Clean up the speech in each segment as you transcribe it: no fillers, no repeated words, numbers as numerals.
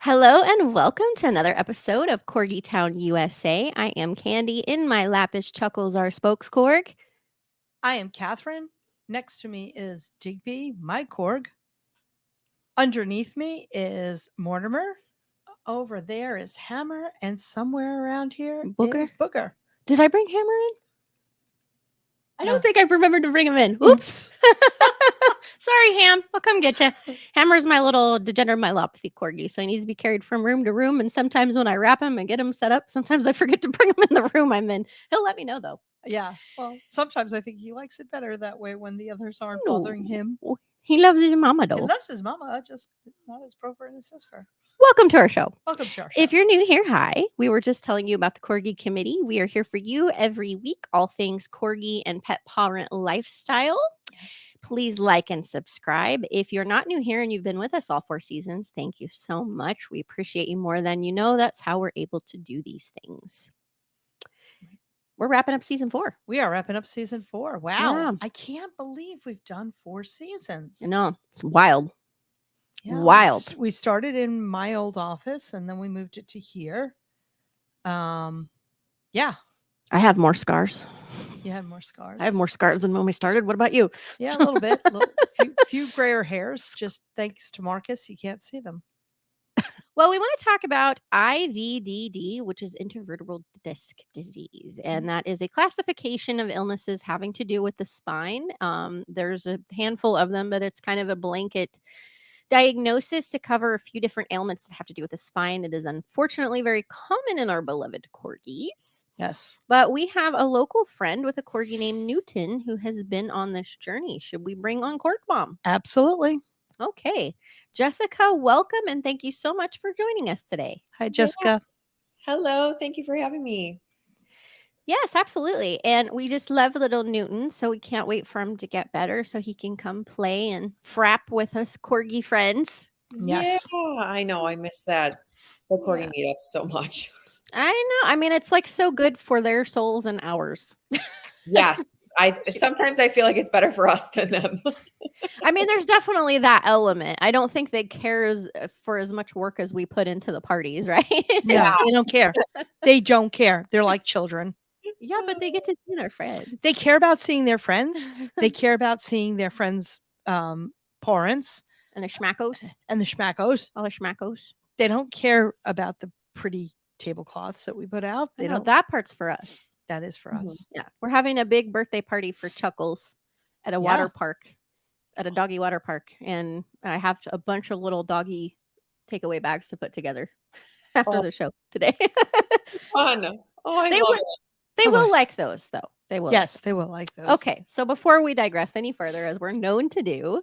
Hello and welcome to another episode of Corgi Town, USA. I am Candy. In my lap is Chuckles, our spokescorg. I am Catherine. Next to me is Digby, my Korg. Underneath me is Mortimer. Over there is Hammer. And somewhere around here Booger. is Booger. Did I bring Hammer in? I don't No. think I remembered to bring him in. Oops. Sorry, Ham. I'll come get you. Hammer's my little degenerate myelopathy corgi, so he needs to be carried from room to room. And sometimes when I wrap him and get him set up, sometimes I forget to bring him in the room I'm in. He'll let me know, though. Yeah. Well, sometimes I think he likes it better that way when the others aren't bothering him. He loves his mama, though. He loves his mama, just not as appropriate as his sister. Welcome to our show. Welcome to our show. If you're new here, hi. We were just telling you about the Corgi Committee. We are here for you every week, all things Corgi and pet parent lifestyle. Yes. Please like and subscribe. If you're not new here and you've been with us all 4 seasons, thank you so much. We appreciate you more than you know. That's how we're able to do these things. We're wrapping up season 4. We are wrapping up season 4. Wow. Yeah. I can't believe we've done 4 seasons. I know. It's wild. Yeah, Wild. We started in my old office and then we moved it to here. Yeah. I have more scars. You had more scars. I have more scars than when we started. What about you? Yeah, a little bit. Few grayer hairs. Just thanks to Marcus, you can't see them. Well, we want to talk about IVDD, which is intervertebral disc disease. And that is a classification of illnesses having to do with the spine. There's a handful of them, but it's kind of a blanket diagnosis to cover a few different ailments that have to do with the spine. It is unfortunately very common in our beloved corgis. Yes. But we have a local friend with a corgi named Newton who has been on this journey. Should we bring on Cork Mom? Absolutely. Okay. Jessica, welcome and thank you so much for joining us today. Hi, Jessica. Yeah. Hello. Thank you for having me. Yes, absolutely. And we just love little Newton, so we can't wait for him to get better so he can come play and frap with us corgi friends. Yes. Yeah, I know. I miss that. The corgi meetups so much. I know. I mean, it's like so good for their souls and ours. Yes. Sometimes I feel like it's better for us than them. I mean, there's definitely that element. I don't think they care for as much work as we put into the parties, right? Yeah, they don't care. They don't care. They're like children. Yeah, but they get to see their friends. They care about seeing their friends. They care about seeing their friends' parents. And the schmackos. And the schmackos. All the schmackos. They don't care about the pretty tablecloths that we put out. They don't. That part's for us. That is for us. Yeah. We're having a big birthday party for Chuckles at a water park, at a doggy water park. And I have a bunch of little doggy takeaway bags to put together after the show today. Fun. Oh, I love it. They will like those, though. They will. Yes, they will like those. Okay. So before we digress any further, as we're known to do,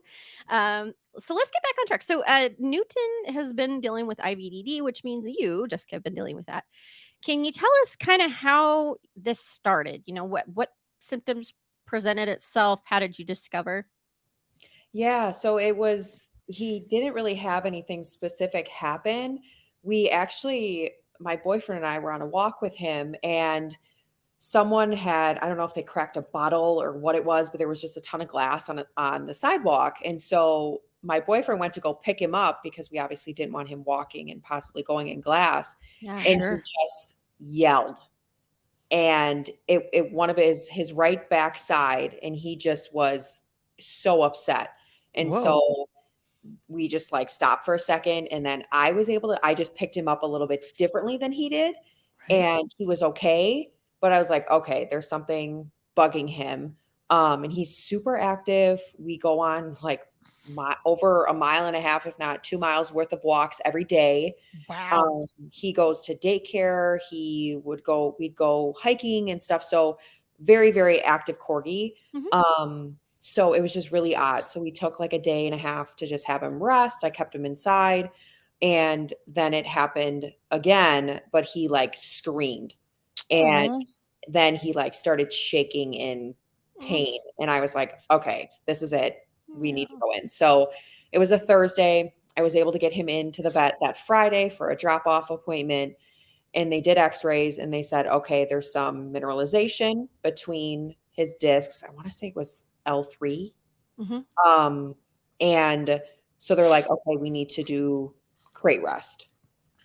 so let's get back on track. So Newton has been dealing with IVDD, which means you, Jessica, have been dealing with that. Can you tell us kind of how this started? You know, what symptoms presented itself? How did you discover? Yeah. So he didn't really have anything specific happen. My boyfriend and I were on a walk with him and someone I don't know if they cracked a bottle or what it was, but there was just a ton of glass on the sidewalk. And so my boyfriend went to go pick him up because we obviously didn't want him walking and possibly going in glass. Yeah, and he just yelled. And it one of his right back side, and he just was so upset. And so we just like stopped for a second. And then I just picked him up a little bit differently than he did. Right. And he was okay. But I was like, okay, there's something bugging him. And he's super active. We go on like over 1.5 miles, if not 2 miles worth of walks every day. Wow. He goes to daycare. We'd go hiking and stuff. So very, very active corgi. Mm-hmm. So it was just really odd. So we took like 1.5 days to just have him rest. I kept him inside. And then it happened again, but he like screamed. And then he like started shaking in pain. And I was like, okay, this is it. We need to go in. So it was a Thursday. I was able to get him into the vet that Friday for a drop-off appointment. And they did x-rays and they said, okay, there's some mineralization between his discs. I want to say it was L3. Mm-hmm. And so they're like, okay, we need to do crate rest.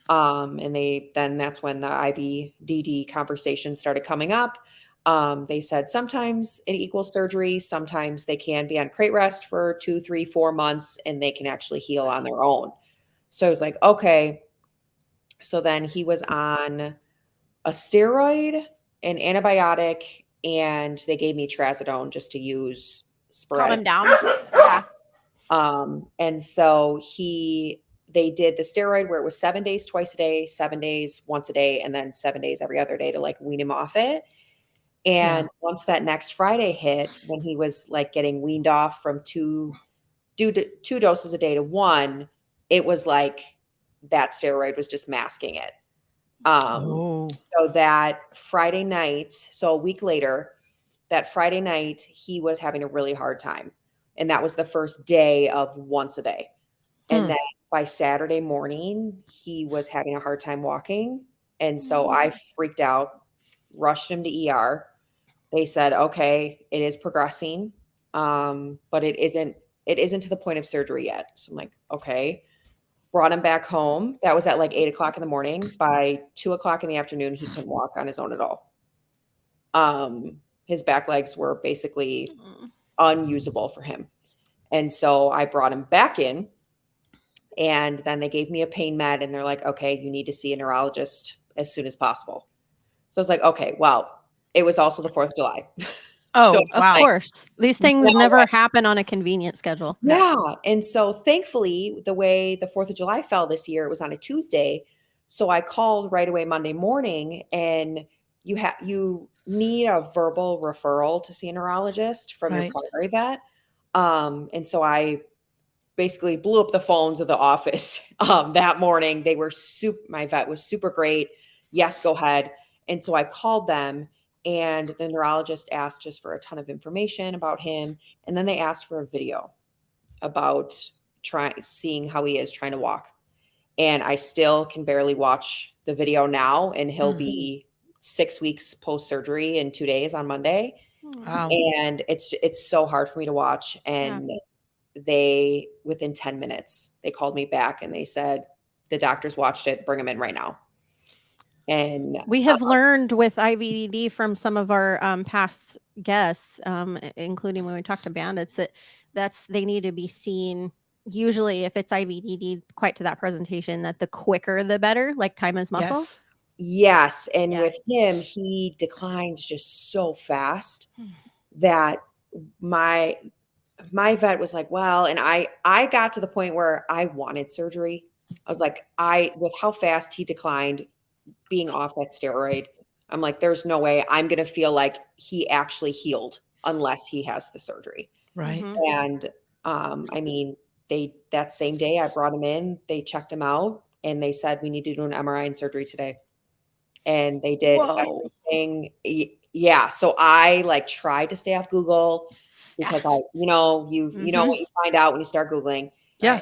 And then that's when the IVDD conversation started coming up. They said sometimes it equals surgery, sometimes they can be on crate rest for 2, 3, 4 months, and they can actually heal on their own. So I was like, okay. So then he was on a steroid, an antibiotic, and they gave me trazodone just to use Calm him sporadic. down. Yeah. And so they did the steroid where it was 7 days twice a day, 7 days once a day, and then 7 days every other day to like wean him off it. And once that next Friday hit, when he was like getting weaned off from two doses a day to one, it was like that steroid was just masking it. So that Friday night, so a week later, that Friday night, he was having a really hard time. And that was the first day of once a day. And then by Saturday morning, he was having a hard time walking. And so I freaked out, rushed him to ER. They said, okay, it is progressing, but it isn't to the point of surgery yet. So I'm like, okay. Brought him back home. That was at like 8 o'clock in the morning. By 2 o'clock in the afternoon, he couldn't walk on his own at all. His back legs were basically unusable for him. And so I brought him back in, and then they gave me a pain med, and they're like, okay, you need to see a neurologist as soon as possible. So I was like, okay, well, it was also the 4th of July. Oh, Of course. These things never happen on a convenient schedule. Yeah. And so thankfully, the way the 4th of July fell this year, it was on a Tuesday. So I called right away Monday morning, and you need a verbal referral to see a neurologist from your primary vet. And so I basically blew up the phones of the office that morning. My vet was super great. Yes, go ahead. And so I called them, and the neurologist asked just for a ton of information about him. And then they asked for a video about seeing how he is trying to walk. And I still can barely watch the video now, and he'll be 6 weeks post-surgery in 2 days on Monday. Wow. And it's so hard for me to watch. And they, within 10 minutes, they called me back and they said, the doctors watched it, bring him in right now. And we have learned with IVDD from some of our past guests, including when we talked to bandits, they need to be seen. Usually, if it's IVDD, quite to that presentation, that the quicker the better, like time is muscle. Yes. And with him, he declines just so fast that my vet was like, well, and I got to the point where I wanted surgery. I was like, with how fast he declined being off that steroid, I'm like, there's no way I'm going to feel like he actually healed unless he has the surgery. Right. And, I mean, that same day I brought him in, they checked him out, and they said, we need to do an MRI and surgery today. And they did everything. Yeah. So I like tried to stay off Google because you know what you find out when you start Googling. Yeah.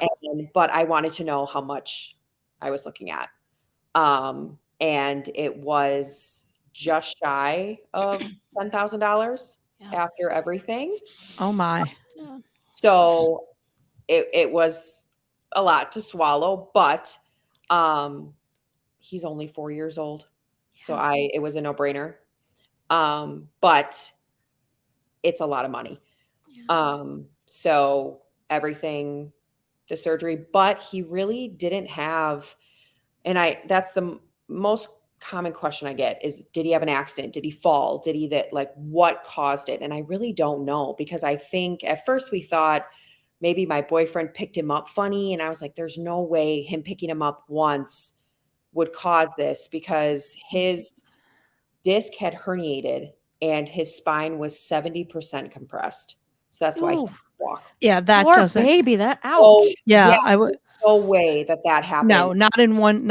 But I wanted to know how much I was looking at. And it was just shy of $10,000 after everything. Oh my. Yeah. So it was a lot to swallow, but he's only 4 years old. So it was a no-brainer. But it's a lot of money. So everything, the surgery, but he really didn't have, and that's the most common question I get is, did he have an accident? Did he fall? What caused it? And I really don't know, because I think at first we thought maybe my boyfriend picked him up funny. And I was like, there's no way him picking him up once would cause this, because his disc had herniated and his spine was 70% compressed. So that's why he couldn't walk. Yeah, that Poor doesn't. baby, that ouch. Oh, Yeah, I would. No way that happened. No, not in one.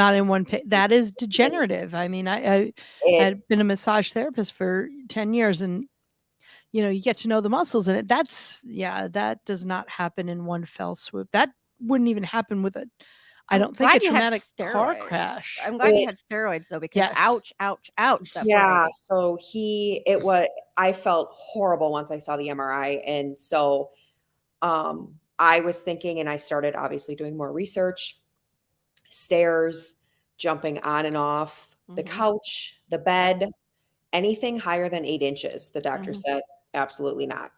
That is degenerative. I mean, I had been a massage therapist for 10 years, and you get to know the muscles in it. That does not happen in one fell swoop. That wouldn't even happen with I don't think a traumatic car crash. I'm glad you had steroids though, because ouch, ouch, ouch. Yeah. So I felt horrible once I saw the MRI. And so I was thinking, and I started obviously doing more research, stairs, jumping on and off the Mhm. couch, the bed, anything higher than 8 inches, the doctor Mhm. said, absolutely not.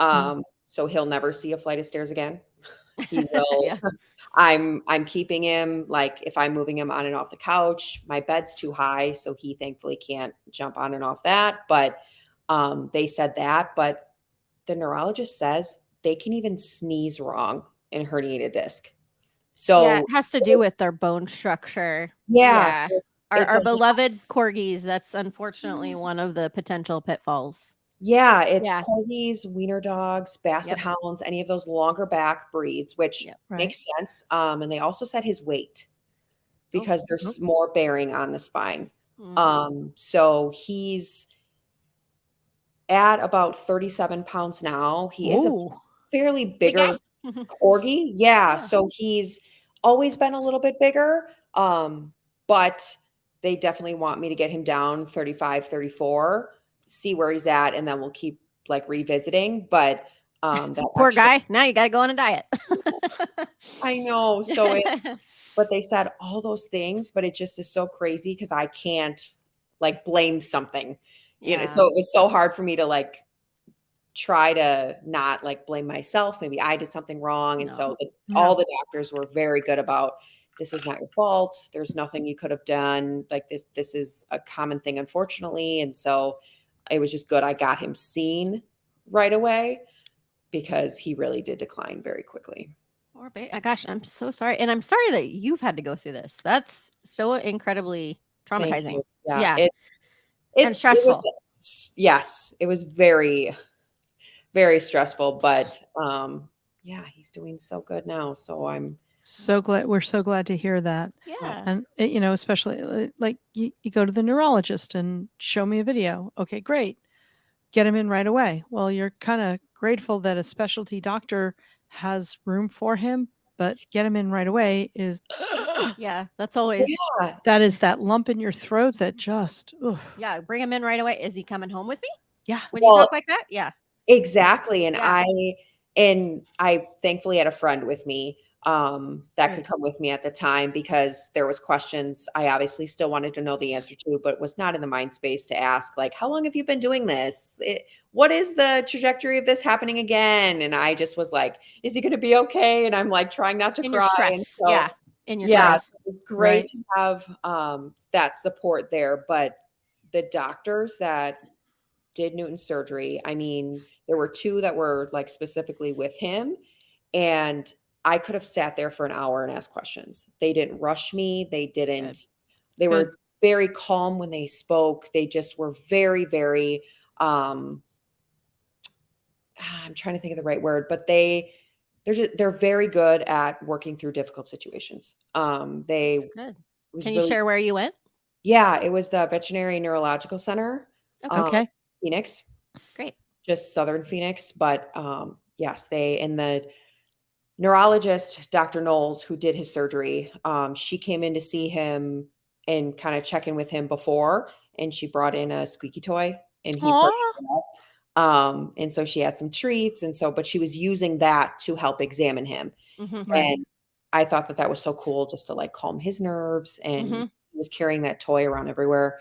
Mm. So he'll never see a flight of stairs again. He will Yeah. I'm keeping him, like, if I'm moving him on and off the couch, my bed's too high, so he thankfully can't jump on and off that, but, they said that, but the neurologist says they can even sneeze wrong and herniate a disc. Yeah, it So has to do with their bone structure. yeah, Yeah. so Our it's a our beloved corgis, that's unfortunately one of the potential pitfalls. yeah, it's Yeah. corgis, wiener dogs, basset Yep. hounds, any of those longer back breeds, which Yep. Right. makes sense, and they also said his weight Oh. because there's more bearing on the spine. Mhm. So he's at about 37 pounds now. He is a Oh, fairly Big guy. bigger corgi. Yeah, Yeah. so he's always been a little bit bigger, but they definitely want me to get him down 35, 34, see where he's at, and then we'll keep, like, revisiting, but, that Poor extra guy. Now you gotta go on a diet. I know, so it's but they said all those things, but it just is so crazy because I can't, like, blame something, Yeah. so it was so hard for me to, like, try to not, like, blame myself. Maybe I did something wrong, and No. so yeah. all the doctors were very good about, "This is not your fault. There's nothing you could have done. Like, this is a common thing, unfortunately," and so it was just good I got him seen right away because he really did decline very quickly. Poor gosh, I'm so sorry. And I'm sorry that you've had to go through this. That's so incredibly Thank traumatizing. you. Yeah, Yeah. And it was stressful. yes, it was very, very stressful, but, yeah, he's doing so good now, so I'm So glad we're so glad to hear that. Yeah. And especially like you go to the neurologist and show me a video. Okay, great. Get him in right away. Well, you're kind of grateful that a specialty doctor has room for him, but get him in right away is Yeah. That's always, yeah. that is that lump in your throat that just ugh. yeah. Bring him in right away. Is he coming home with me Yeah. when you Well, talk like that? Yeah. exactly, and Yeah. I thankfully had a friend with me, that could Great. come with me at the time because there was questions I obviously still wanted to know the answer to, but was not in the mind space to ask, like, "How long have you been doing this? What is the trajectory of this happening again?" And I just was like, "Is he gonna be okay?" And I'm, like, trying not to In your cry, and stress. so Yeah. In your yeah, Right. stress. so it's great Right. to have, that support there, but the doctors that did Newton's surgery. I mean, there were 2 that were, like, specifically with him, and I could have sat there for an hour and asked questions. They didn't rush me, Good. they Good. were very calm when they spoke, they just were very, very, um I'm trying to think of the right word, but they're very good at working through difficult situations. They That's it good. was Can you really share where you went? yeah, it was the Veterinary Neurological Center, Okay. um, Okay. Phoenix. Great. Just Southern Phoenix, but, yes, they and the neurologist, Dr. Knowles, who did his surgery, she came in to see him and kinda check in with him before, and she brought in a squeaky toy, and he Aw. purchased that. And so she had some treats, and so but she was using that to help examine him, Mhm. Right. and I thought that that was so cool just to, like, calm his nerves, and Mhm. he was carrying that toy around everywhere.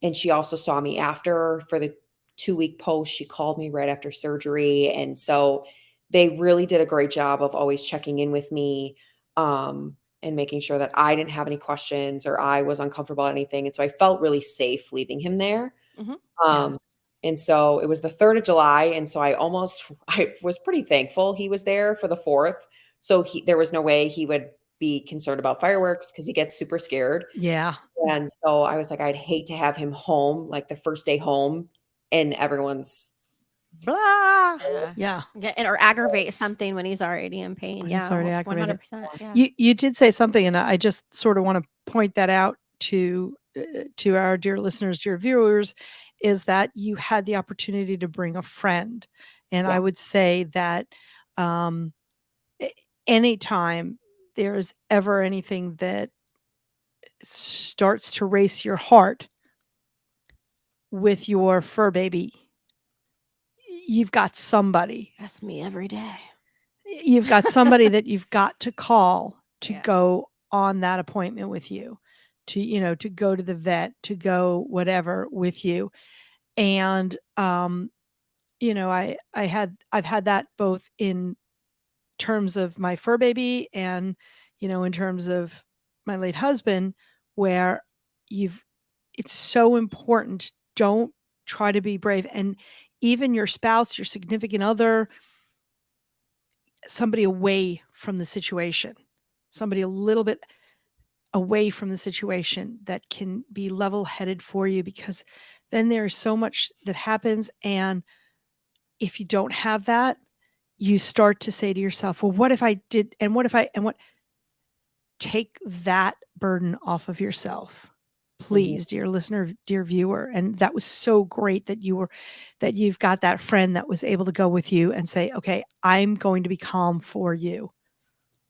And she also saw me after for the 2-week post. She called me right after surgery. And so they really did a great job of always checking in with me, and making sure that I didn't have any questions or I was uncomfortable at anything. And so I felt really safe leaving him there. Mhm. Um, Yes. and so it was the 3rd of July. And so I was pretty thankful he was there for the 4th. So there was no way he would be concerned about fireworks because he gets super scared. Yeah. And so I was like, I'd hate to have him home, like, the first day home, and everyone's Blah. Yeah. Yeah. Or aggravate something when he's already in pain. When he's Yeah. already aggravated. 100%. Yeah. You did say something, and I just sort of want to point that out to our dear listeners, dear viewers, is that you had the opportunity to bring a friend, and yeah, I would say that um, a- anytime there's ever anything that starts to race your heart with your fur baby, you've got somebody. That's me every day. You've got somebody that you've got to call to Yeah. go on that appointment with you, to go to the vet, to go whatever with you. And I've had that both in terms of my fur baby and, in terms of my late husband, where it's so important. Don't try to be brave. And even your spouse, your significant other, somebody away from the situation, somebody a little bit away from the situation that can be level headed for you, because then there's so much that happens. And if you don't have that, you start to say to yourself, well, what if I did? And what if I, and what, take that burden off of yourself, please, dear listener, dear viewer. And that was so great that you've got that friend that was able to go with you and say, okay, I'm going to be calm for you.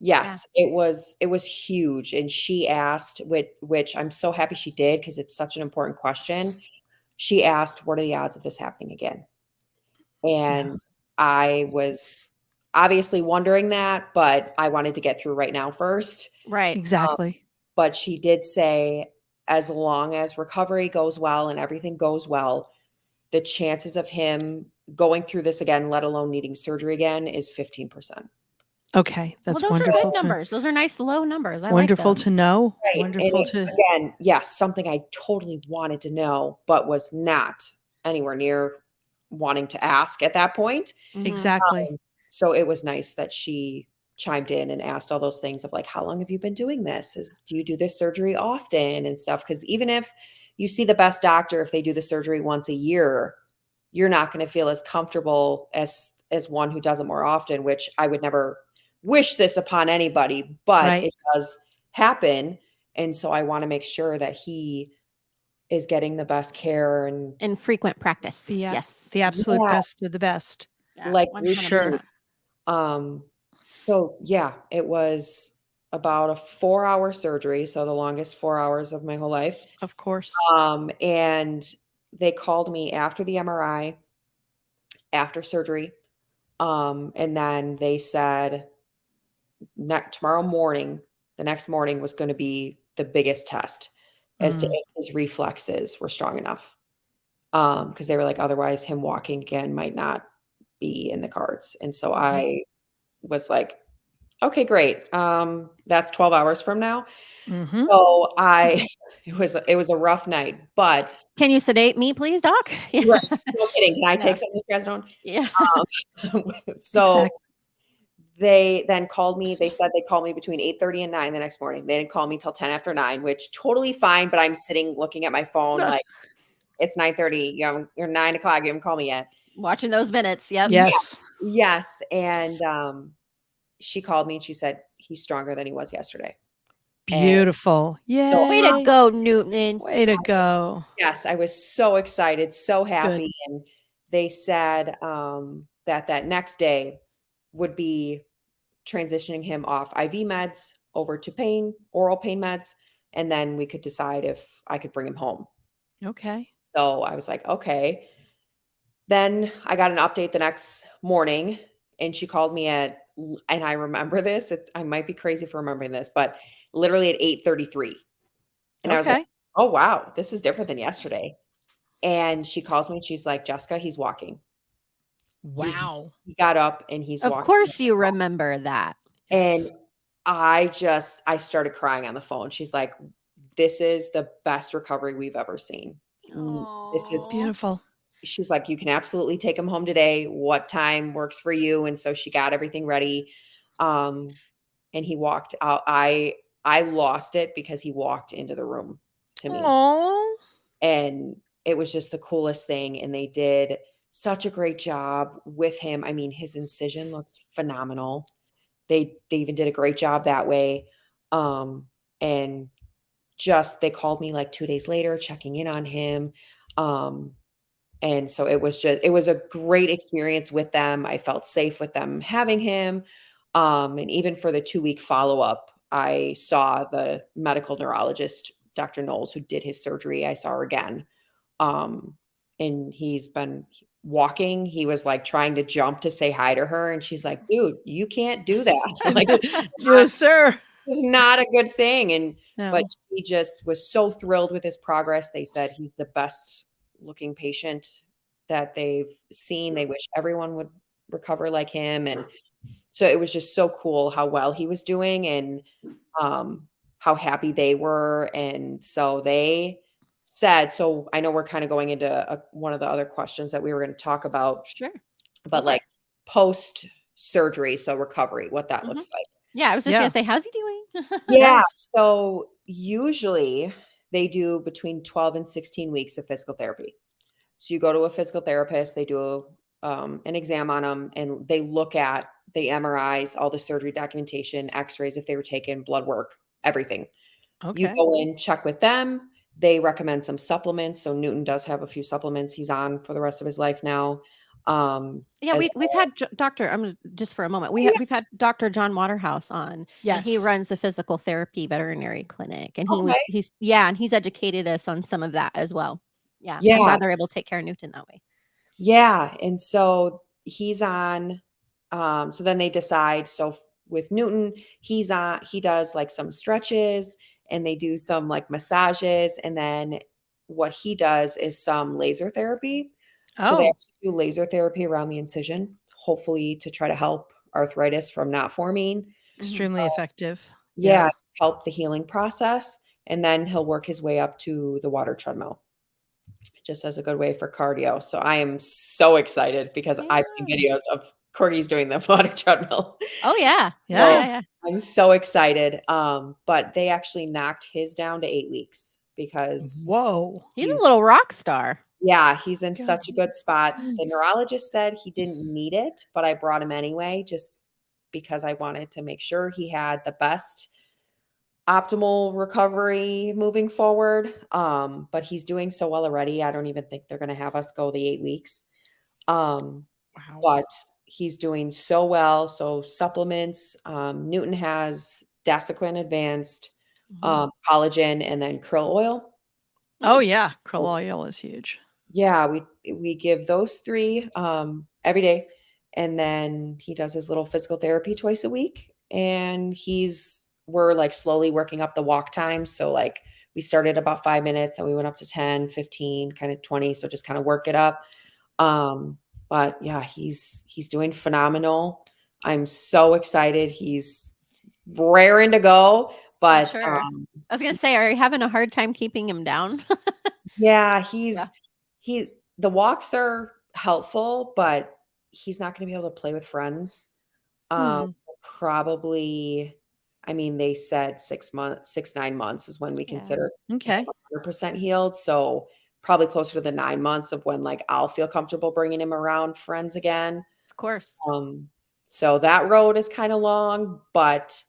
Yes, it was huge. And she asked, which I'm so happy she did, because it's such an important question. She asked, what are the odds of this happening again? And I was obviously wondering that, but I wanted to get through right now first. Right. Exactly. But she did say, as long as recovery goes well and everything goes well, the chances of him going through this again, let alone needing surgery again, is 15%. Okay, that's those wonderful. are good numbers. Those are nice low numbers. I Wonderful like to know. Right. Wonderful And to again, yes, something I totally wanted to know, but was not anywhere near wanting to ask at that point. exactly. So it was nice that she chimed in and asked all those things of like, how long have you been doing this? Do you do this surgery often and stuff? Because even if you see the best doctor, if they do the surgery once a year, you're not going to feel as comfortable as one who does it more often, which I would never wish this upon anybody, but Right. it does happen. And so I want to make sure that he is getting the best care and frequent practice. The Yes. the absolute Yeah. best of the best. Yeah, like 100%. So yeah, it was about a 4-hour surgery, so the longest 4 hours of my whole life. Of course. And they called me after the MRI, after surgery, and then they said tomorrow morning, the next morning was going to be the biggest test as to if his reflexes were strong enough. Because they were like, otherwise him walking again might not be in the cards. And so I was like, okay, great. That's 12 hours from now. So it was a rough night, but Can you sedate me, please, doc? right, no kidding. Can I No. take some trazodone? Yeah. So Exactly. they then called me. They said they called me between 8:30 and 9 the next morning. They didn't call me till 10 after 9, which totally fine. But I'm sitting looking at my phone like it's 9:30. You're 9 o'clock. You haven't called me yet. Watching those minutes. Yep. Yes. Yes. And she called me and she said, he's stronger than he was yesterday. Beautiful. Yay. So Way to go, Newton. Way to go. yes, I was so excited, so happy. And they said that next day would be transitioning him off IV meds over to oral pain meds. And then we could decide if I could bring him home. Okay. So I was like, okay. Then I got an update the next morning and she called me and I remember this, I might be crazy for remembering this, but literally at 8:33. And I was like, oh, wow, this is different than yesterday. And she calls me and she's like, Jessica, he's walking. Wow. He got up and he's Of walking. course you remember that. And I started crying on the phone. She's like, this is the best recovery we've ever seen. This is Beautiful. She's like, you can absolutely take him home today. What time works for you? And so she got everything ready. And he walked out. I lost it because he walked into the room to me. Aww. And it was just the coolest thing. And they did such a great job with him. I mean, his incision looks phenomenal. They even did a great job that way. And just, they called me like 2 days later, checking in on him. And so it was a great experience with them. I felt safe with them having him. And even for the 2-week follow-up, I saw the medical neurologist, Dr. Knowles, who did his surgery. I saw her again. And he's been walking. He was like trying to jump to say hi to her. And she's like, dude, you can't do that. Like, No, sir. is not a good thing. And but No. she just was so thrilled with his progress. They said he's the best looking patient that they've seen. They wish everyone would recover like him. And so it was just so cool how well he was doing and how happy they were. And so they said, so I know we're kind of going into one of the other questions that we were going to talk about, Sure. but like post surgery, so recovery, what that Mhm. looks like. Yeah, I was just Yeah. gonna say, how's he doing? Yeah. Yes. So usually they do between 12 and 16 weeks of physical therapy. So you go to a physical therapist, they do an exam on them, and they look at the MRIs, all the surgery documentation, x-rays if they were taken, blood work, everything. You Okay. go in, check with them. They recommend some supplements. So Newton does have a few supplements he's on for the rest of his life now. Yeah, As we've had Doctor. I'm gonna, just for a moment. yeah, We've had Dr. John Waterhouse on, and he Yes. runs a physical therapy veterinary clinic, and okay. he's educated us on some of that as well. Yeah, I'm Yeah. glad they're able to take care of Newton that way. Yeah, and so he's on so then they decide with Newton, he does like some stretches and they do some like massages and then what he does is some laser therapy. So they Oh, actually do laser therapy around the incision, hopefully to try to help arthritis from not forming. Mhm. extremely effective. Yeah, help the healing process and then he'll work his way up to the water treadmill just as a good way for cardio. So I am so excited because I've seen Yeah. videos of Corgis doing the water treadmill. Oh yeah. Yeah. So Yeah. Yeah. Yeah. I'm so excited. But they actually knocked his down to 8 weeks because Whoa. He's a he's little rock star. yeah, he's in God. such a good spot. The neurologist said he didn't need it, but I brought him anyway, just because I wanted to make sure he had the best optimal recovery moving forward. But he's doing so well already. I don't even think they're going to have us go the 8 weeks. Wow. But he's doing so well. So supplements, Newton has Dasiquin Advanced, Mhm. collagen, and then krill oil. Oh yeah. Krill So, oil is huge. yeah, we give those three every day, and then he does his little physical therapy twice a week. And we're like slowly working up the walk time. So like we started about 5 minutes and we went up to 10, 15, kind of 20. So just kind of work it up. But yeah, he's doing phenomenal. I'm so excited. He's raring to go. I'm But sure. I was gonna say, are you having a hard time keeping him down? yeah, Yeah. the walks are helpful, but he's not gonna be able to play with friends. Hmm. Probably, I mean, they said 6 months, 6, 9 months is when we Yeah. consider him Okay. 100% healed. So probably closer to the 9 months of when like I'll feel comfortable bringing him around friends again. Of course. Um, so that road is kind of long, but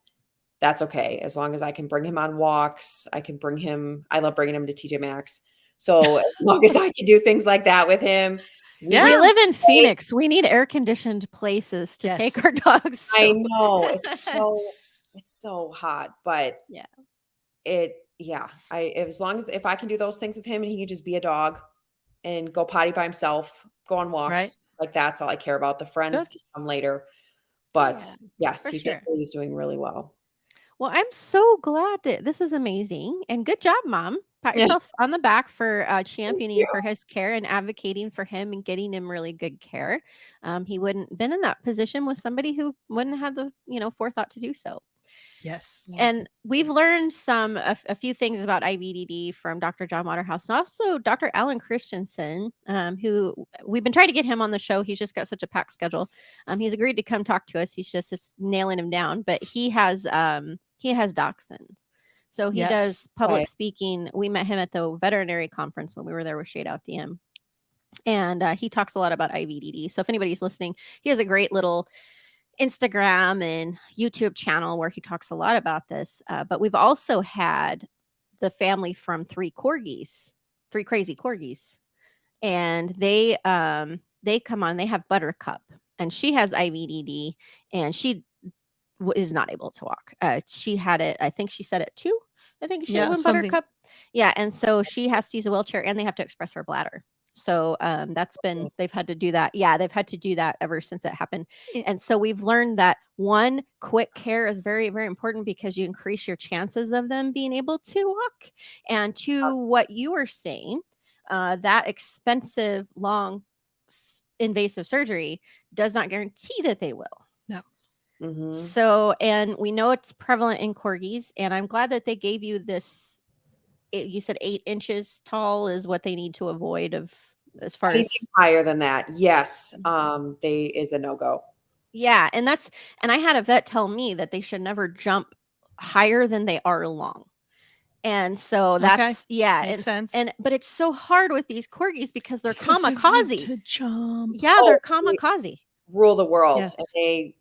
that's okay. As long as I can bring him on walks, I love bringing him to TJ Maxx. So as long as I can do things like that with him, we Yeah. We can live in play. Phoenix. We need air-conditioned places to Yes. take our dogs. I So know it's so hot, but yeah. as long as if I can do those things with him and he can just be a dog and go potty by himself, go on Right. walks, like that's all I care about. The friends Good. can come later. But Yeah, yes, for he sure. thankfully is doing really well. Well, I'm so glad that this is amazing and good job, mom. Pat Yeah. yourself on the back for Thank championing you. for his care and advocating for him and getting him really good care. He wouldn't been in that position with somebody who wouldn't have the forethought to do so. Yes. Yeah, And we've learned a few things about IVDD from Dr. John Waterhouse and also Dr. Alan Christensen, who we've been trying to get him on the show. He's just got such a packed schedule. He's agreed to come talk to us. It's nailing him down, but he has dachshunds. So he Yes. does public okay. speaking. We met him at the veterinary conference when we were there with Shade Out DM. And he talks a lot about IVDD. So if anybody's listening, he has a great little Instagram and YouTube channel where he talks a lot about this. But we've also had the family from three crazy corgis, and they come on. They have Buttercup, and she has IVDD, and she is not able to walk. She had it. I think she said it too. I think she Yeah. when Something. Buttercup. Yeah, and so she has to use a wheelchair, and they have to express her bladder. So they've had to do that. Yeah, they've had to do that ever since it happened. And so we've learned that one, quick care is very, very important because you increase your chances of them being able to walk. And to what you were saying, that expensive, long, invasive surgery does not guarantee that they will. No. Mhm. So, and we know it's prevalent in corgis, and I'm glad that they gave you this. You said 8 inches tall is what they need to avoid of as far as Anything higher than that, yes, they is a no-go. yeah, and I had a vet tell me that they should never jump higher than they are long. And so that's Makes sense. and but it's so hard with these corgis because they're Because they love kamikaze. to jump. Yeah, Oh, they're they kamikaze. rule the world, Yes. and they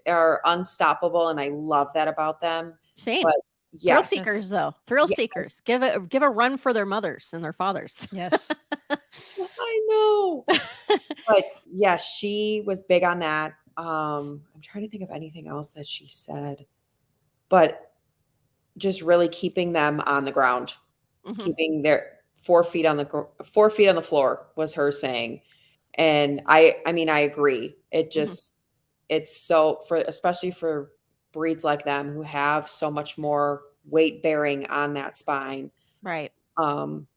are unstoppable, and I love that about them. Same. But Thrill yes, seekers, though. Thrill yes, seekers. Give a run for their mothers and their fathers. Yes. I know. But yeah, she was big on that. I'm trying to think of anything else that she said, but just really keeping them on the ground, Mhm, keeping their 4 feet on the 4 feet on the floor was her saying. And I mean, I agree. It mhm. just it's so for especially for breeds like them who have so much more weight bearing on that spine. Right. Um,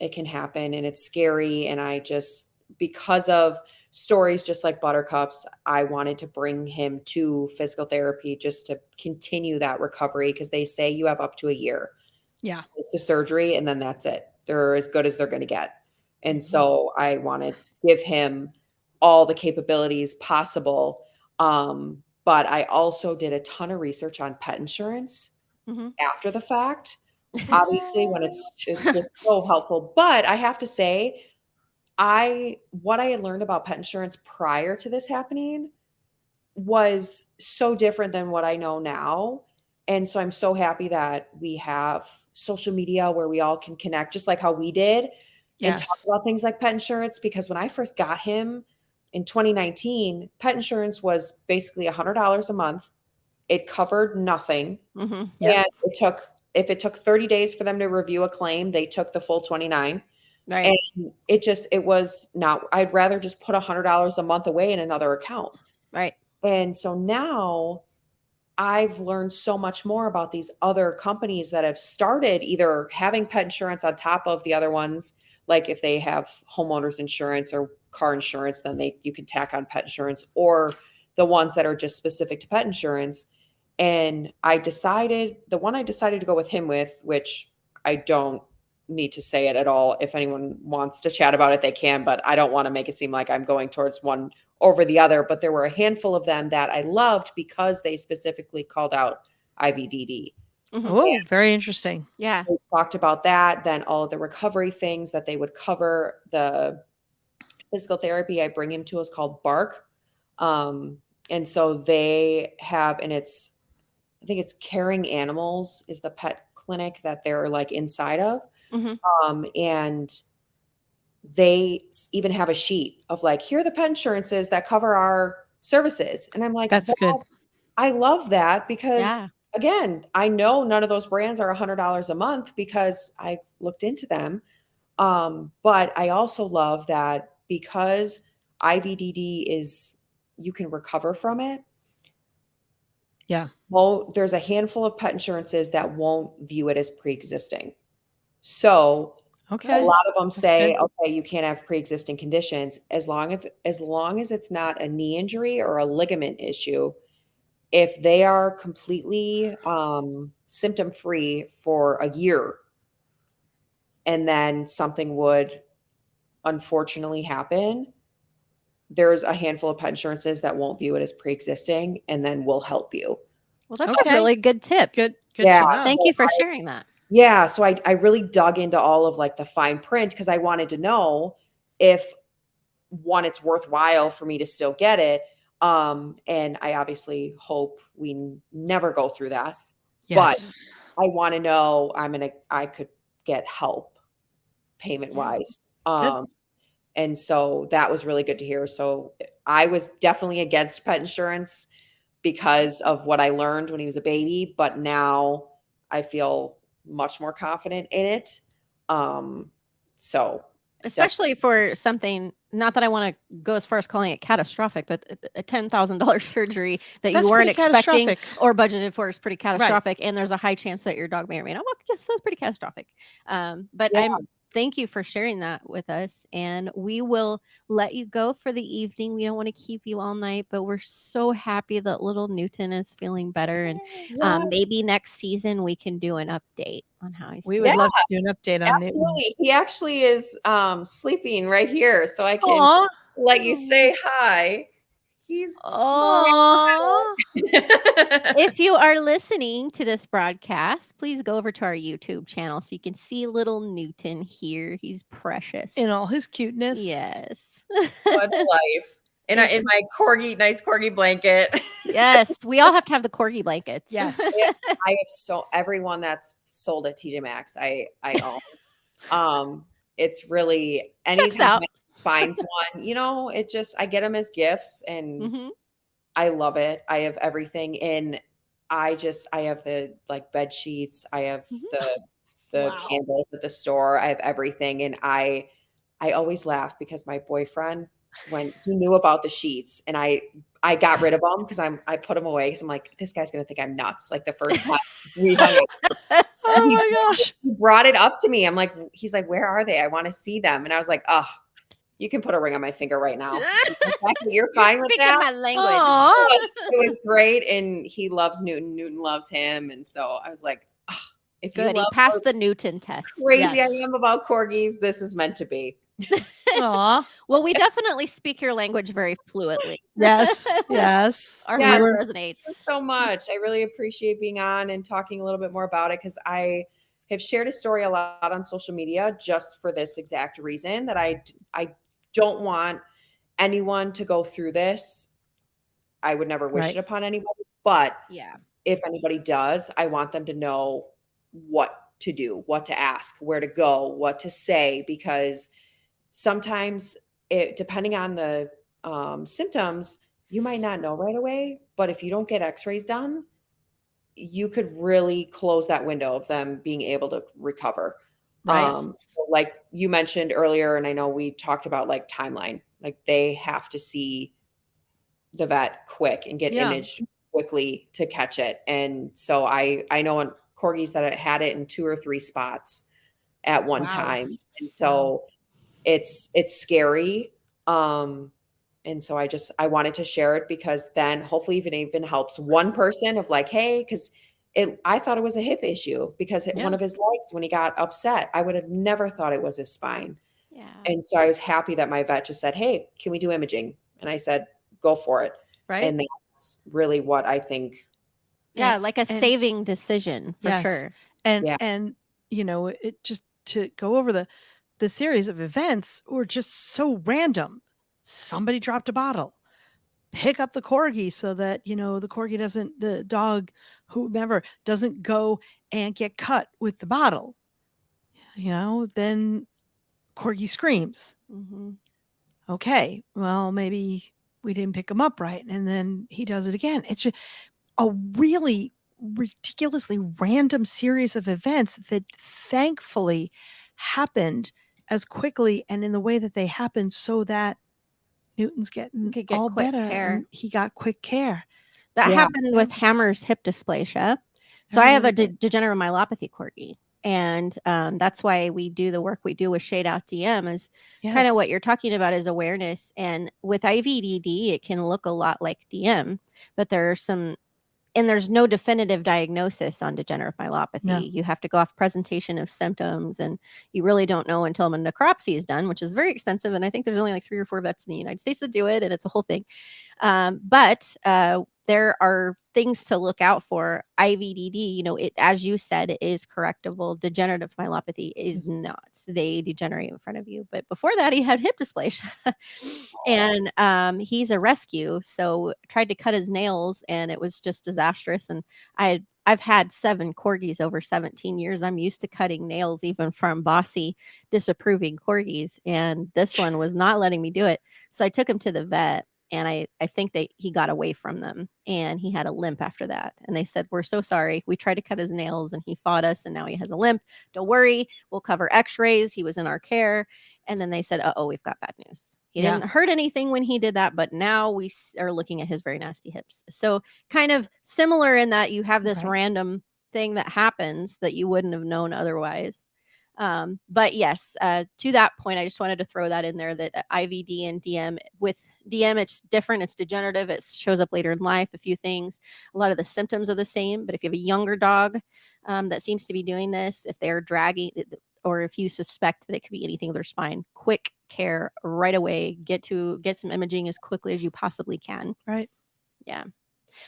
it can happen and it's scary. And I just, because of stories just like Buttercup's, I wanted to bring him to physical therapy just to continue that recovery because they say you have up to a year. Yeah. It's the surgery and then that's it. They're as good as they're going to get. And Mhm. so I want to give him all the capabilities possible. But I also did a ton of research on pet insurance Mhm. after the fact. Obviously, when it's just so helpful. But I have to say, what I had learned about pet insurance prior to this happening was so different than what I know now. And so I'm so happy that we have social media where we all can connect, just like how we did, and talk Yes. about things like pet insurance. Because when I first got him in 2019, pet insurance was basically $100 a month. It covered nothing. Mhm. Yep. And if it took 30 days for them to review a claim, they took the full 29. Right. And it was not, I'd rather just put $100 a month away in another account. Right. And so now I've learned so much more about these other companies that have started either having pet insurance on top of the other ones. Like if they have homeowners insurance or car insurance, then you can tack on pet insurance, or the ones that are just specific to pet insurance. And the one I decided to go with him with, which I don't need to say it at all. If anyone wants to chat about it, they can, but I don't want to make it seem like I'm going towards one over the other. But there were a handful of them that I loved because they specifically called out IVDD. Mhm. Oh, very interesting. Yeah. They talked about that, then all of the recovery things that they would cover. The physical therapy I bring him to is called Bark. And so they have, and I think it's Caring Animals is the pet clinic that they're like inside of. Mhm. And they even have a sheet of like, here are the pet insurances that cover our services. And I'm like, That's good. I love that because Yeah. again, I know none of those brands are $100 a month because I looked into them. But I also love that because IVDD you can recover from it. Yeah. Well, there's a handful of pet insurances that won't view it as pre-existing. So a Okay. lot of them That's say, good. okay, you can't have pre-existing conditions as long as it's not a knee injury or a ligament issue. If they are completely symptom free for a year, and then something would unfortunately happen, there's a handful of pet insurances that won't view it as pre-existing and then will help you. Well, that's a Okay. really good tip. Good Yeah. to know. Thank you for sharing that. Yeah, so I really dug into all of like the fine print because I wanted to know if one, it's worthwhile for me to still get it. And I obviously hope we never go through that. But Yes. I want to know I could get help payment Yeah. wise. Good. And so that was really good to hear. So I was definitely against pet insurance because of what I learned when he was a baby, but now I feel much more confident in it. So Especially for something, not that I want to go as far as calling it catastrophic, but a $10,000 surgery that That's you weren't pretty expecting catastrophic. or budgeted for is pretty catastrophic. And there's a high chance that your dog may or may not. Well, yes, that's pretty catastrophic. But Yeah. thank you for sharing that with us. And we will let you go for the evening. We don't want to keep you all night, but we're so happy that little Newton is feeling better. And Yeah. maybe next season we can do an update on how he's We doing. would love to do an update on Newton. Absolutely. He actually is sleeping right here, so I can Aw. let you say hi. He's Aw. If you are listening to this broadcast, please go over to our YouTube channel so you can see little Newton here. He's precious. In all his cuteness. Yes. what a life. And in my nice corgi blanket. Yes. We all have to have the corgi blankets. Yes. Yeah, I have everyone that's sold at TJ Maxx, I own. It's really Checks out. anytime I finds one, I get them as gifts and Mhm. I love it. I have everything and I have the like bed sheets, I have the Wow. candles at the store, I have everything and I always laugh because my boyfriend when he knew about the sheets and I got rid of them because I put them away because I'm like, this guy's gonna think I'm nuts. Like the first time we hung out. Oh my gosh. He brought it up to me. He's like, where are they? I want to see them. And I was like, oh, you can put a ring on my finger right now. You're fine with Speaking that. my language. Aw. It was great. And he loves Newton. Newton loves him. And so I was like, oh, if Good. you He love passed how the Newton test. crazy Yes. I am about corgis, this is meant to be. Aw. Well, we definitely speak your language very fluently. Yes. Yes. Our Yes. heart Thank resonates. you so much. I really appreciate being on and talking a little bit more about it because I have shared a story a lot on social media just for this exact reason that I don't want anyone to go through this. I would never wish Right. it upon anybody, but Yeah. if anybody does, I want them to know what to do, what to ask, where to go, what to say, because sometimes depending on the symptoms, you might not know right away, but if you don't get x-rays done, you could really close that window of them being able to recover. Right. So like you mentioned earlier, and I know we talked about like timeline, like they have to see the vet quick and get Yeah. imaged quickly to catch it. And so I know in corgis that had it in 2 or 3 spots at one Wow. time. And so it's scary. And so I wanted to share it because then hopefully it even helps one person of like, hey, because I thought it was a hip issue because one of his legs, when he got upset, I would have never thought it was his spine. Yeah. And so I was happy that my vet just said, hey, can we do imaging? And I said, go for it. Right. And that's really what I think. Yeah, Yes, like a and- saving decision for Yes. sure. And Yeah. and it just to go over the series of events were just so random. Somebody dropped a bottle. Pick up the corgi so that the dog, whomever, doesn't go and get cut with the bottle. Then corgi screams. Mm-hmm. Okay, well, maybe we didn't pick him up right, and then he does it again. It's just a really ridiculously random series of events that thankfully happened as quickly and in the way that they happened so that Newton's getting Could get all quick better care. and he got quick care. That Yeah. happened with Hammer's hip dysplasia. So I have a Everyone- degenerative myelopathy corgi. And that's why we do the work we do with Shade Out DM is kind Yes. of what you're talking about is awareness. And with IVDD, it can look a lot like DM, but there's no definitive diagnosis on degenerative myelopathy. No. You have to go off presentation of symptoms, and you really don't know until a necropsy is done, which is very expensive. And I think there's only like 3 or 4 vets in the United States that do it, and it's a whole thing. But there are things to look out for. IVDD, it, as you said, it is correctable. Degenerative myelopathy is not. They degenerate in front of you. But before that, he had hip dysplasia. And he's a rescue. So tried to cut his nails, and it was just disastrous. And I've had 7 corgis over 17 years. I'm used to cutting nails, even from bossy, disapproving corgis. And this one was not letting me do it. So I took him to the vet. And I think that he got away from them, and he had a limp after that. And they said, "We're so sorry. We tried to cut his nails and he fought us and now he has a limp. Don't worry. We'll cover x-rays. He was in our care." And then they said, "Uh-oh, we've got bad news. He Yeah. didn't hurt anything when he did that, but now we are looking at his very nasty hips." So kind of similar in that you have this Right. random thing that happens that you wouldn't have known otherwise. But yes, to that point, I just wanted to throw that in there, that IVD and DM, with DM, it's different. It's degenerative. It shows up later in life. A few things, a lot of the symptoms are the same. But if you have a younger dog that seems to be doing this, if they're dragging, or if you suspect that it could be anything with their spine, quick care right away. Get some imaging as quickly as you possibly can. Right. Yeah.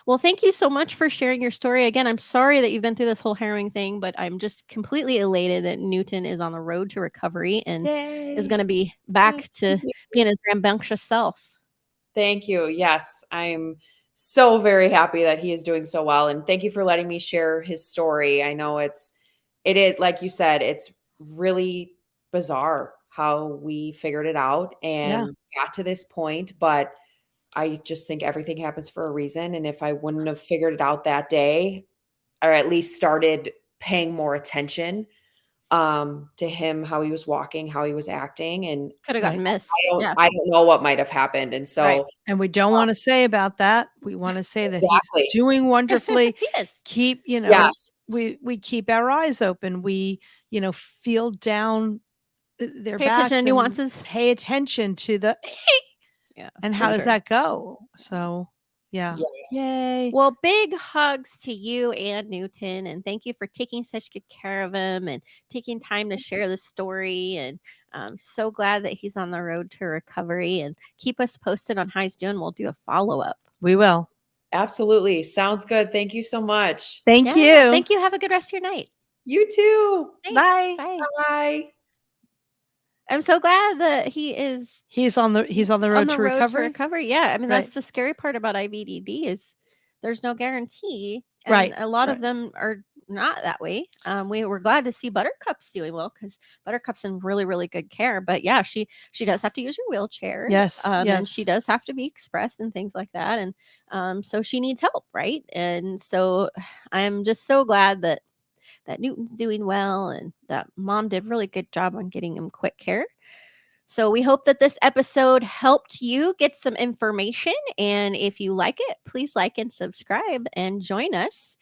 Well, thank you so much for sharing your story. Again, I'm sorry that you've been through this whole harrowing thing, but I'm just completely elated that Newton is on the road to recovery and is going to be back Yes, to being his rambunctious self. Thank you. Yes, I'm so very happy that he is doing so well. And thank you for letting me share his story. I know it is, like you said, it's really bizarre how we figured it out and got to this point. But I just think everything happens for a reason. And if I wouldn't have figured it out that day, or at least started paying more attention to him, how he was walking, how he was acting, and Could have gotten missed. Yeah. I don't know what might have happened. And so Right. And we don't want to say about that. We want to say that Exactly. he's doing wonderfully. He is. Keep, yes. we keep our eyes open. We, feel down their Pay backs attention to and nuances. pay attention to the Yeah. and for how does sure. that go? So yeah. Yes. Yay. Well, big hugs to you and Newton, and thank you for taking such good care of him and taking time to share the story. And I'm so glad that he's on the road to recovery. And keep us posted on how he's doing. We'll do a follow-up. We will. Absolutely. Sounds good. Thank you so much. Thank you. Thank you. Have a good rest of your night. You too. Thanks. Bye. Bye. Bye. I'm so glad that he's on the road to recovery. Yeah. I mean, that's Right. the scary part about IVDD is there's no guarantee. And Right. a lot of Right. them are not that way. We were glad to see Buttercup's doing well because Buttercup's in really, really good care. But yeah, she does have to use her wheelchair. Yes. And she does have to be expressed and things like that. And so she needs help, right? And so I'm just so glad that Newton's doing well and that mom did a really good job on getting him quick care. So we hope that this episode helped you get some information. And if you like it, please like and subscribe and join us.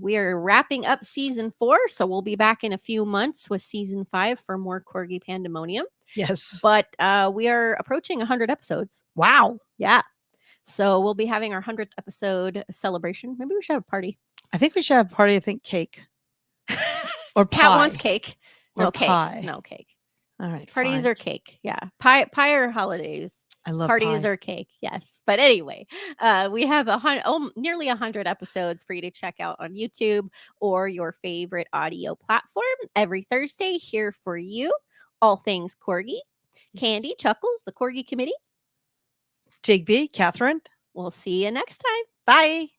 We are wrapping up season 4. So we'll be back in a few months with season 5 for more Corgi Pandemonium. Yes. But we are approaching 100 episodes. Wow. Yeah. So we'll be having our 100th episode celebration. Maybe we should have a party. I think we should have a party. I think cake. Or pie. Cat wants cake. Or No cake. pie. No cake. All right. Parties fine. are cake. Yeah. Pie or holidays. I love Parties pie. are cake. Yes. But anyway, we have nearly 100 episodes for you to check out on YouTube or your favorite audio platform every Thursday here for you. All things Corgi. Candy, Chuckles, the Corgi Committee. Digby, Catherine. We'll see you next time. Bye.